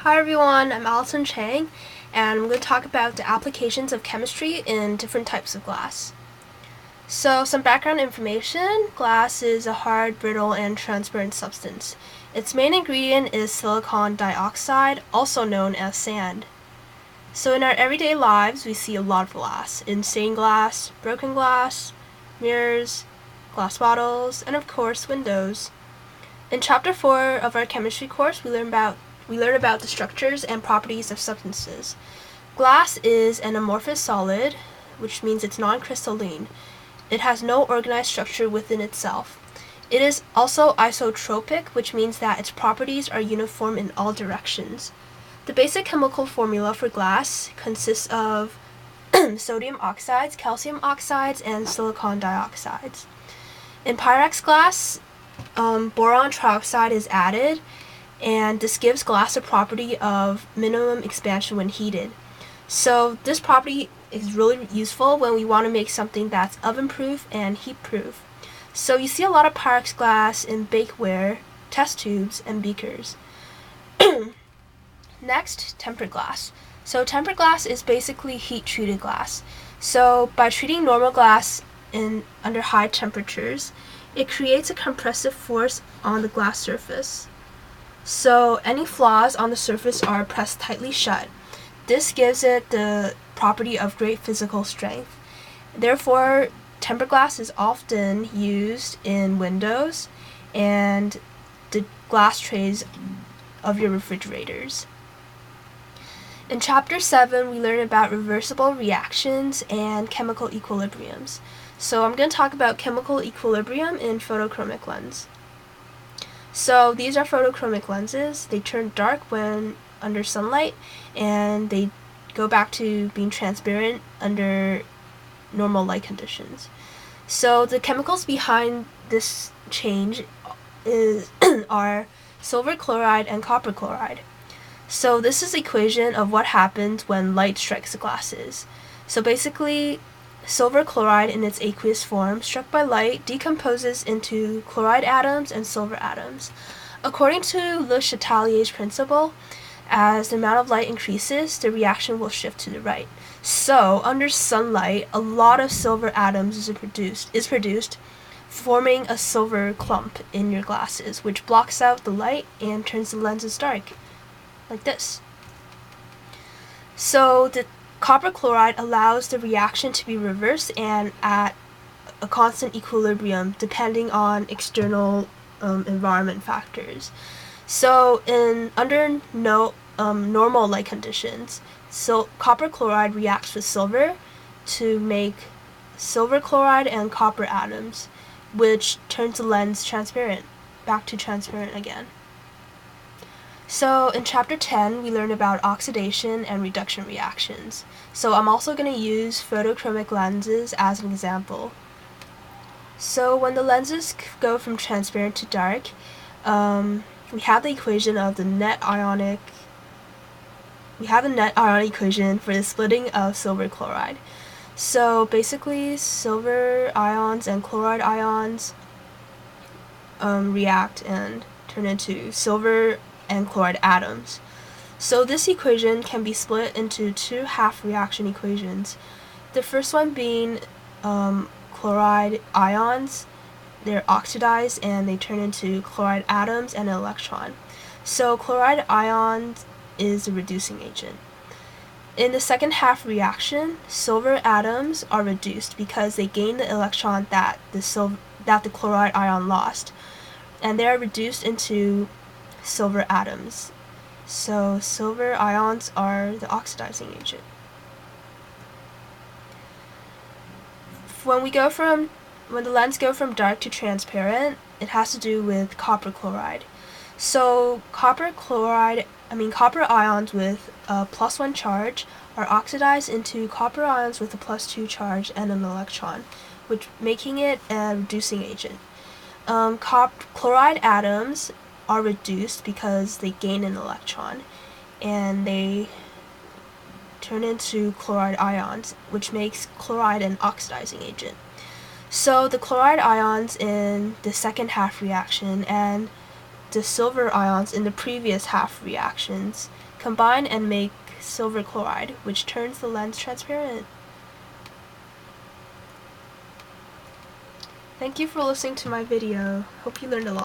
Hi everyone, I'm Allison Chiang, and I'm going to talk about the applications of chemistry in different types of glass. So, some background information. Glass is a hard, brittle, and transparent substance. Its main ingredient is silicon dioxide, also known as sand. So in our everyday lives, we see a lot of glass. In stained glass, broken glass, mirrors, glass bottles, and of course, windows. In Chapter 4 of our chemistry course, we learn about the structures and properties of substances. Glass is an amorphous solid, which means it's non-crystalline. It has no organized structure within itself. It is also isotropic, which means that its properties are uniform in all directions. The basic chemical formula for glass consists of sodium oxides, calcium oxides, and silicon dioxides. In Pyrex glass, boron trioxide is added, and this gives glass a property of minimum expansion when heated. So this property is really useful when we want to make something that's oven-proof and heat-proof. So you see a lot of Pyrex glass in bakeware, test tubes, and beakers. Next, tempered glass. So tempered glass is basically heat-treated glass. So by treating normal glass under high temperatures, it creates a compressive force on the glass surface. So any flaws on the surface are pressed tightly shut. This gives it the property of great physical strength. Therefore, tempered glass is often used in windows and the glass trays of your refrigerators. In Chapter 7, we learn about reversible reactions and chemical equilibriums. So I'm going to talk about chemical equilibrium in photochromic lens. So these are photochromic lenses. They turn dark when under sunlight, and they go back to being transparent under normal light conditions. So the chemicals behind this change are silver chloride and copper chloride. So this is the equation of what happens when light strikes the glasses. So basically, silver chloride in its aqueous form, struck by light, decomposes into chloride atoms and silver atoms. According to Le Chatelier's principle, as the amount of light increases, the reaction will shift to the right. So, under sunlight, a lot of silver atoms is produced, forming a silver clump in your glasses, which blocks out the light and turns the lenses dark, like this. So, the copper chloride allows the reaction to be reversed and at a constant equilibrium depending on external environment factors. So under normal light conditions, copper chloride reacts with silver to make silver chloride and copper atoms, which turns the lens transparent, back to transparent again. So in Chapter 10, we learn about oxidation and reduction reactions. So I'm also going to use photochromic lenses as an example. So when the lenses go from transparent to dark, we have the equation of the net ionic equation for the splitting of silver chloride. So basically, silver ions and chloride ions react and turn into silver and chloride atoms. So this equation can be split into two half reaction equations. The first one being chloride ions. They're oxidized and they turn into chloride atoms and an electron. So chloride ions is a reducing agent. In the second half reaction, silver atoms are reduced because they gain the electron that the chloride ion lost, and they are reduced into silver atoms. So silver ions are the oxidizing agent. When the lens go from dark to transparent, it has to do with copper chloride. So copper ions with a +1 charge are oxidized into copper ions with a +2 charge and an electron, which making it a reducing agent. Chloride atoms are reduced because they gain an electron, and they turn into chloride ions, which makes chloride an oxidizing agent. So the chloride ions in the second half reaction and the silver ions in the previous half reactions combine and make silver chloride, which turns the lens transparent. Thank you for listening to my video. Hope you learned a lot.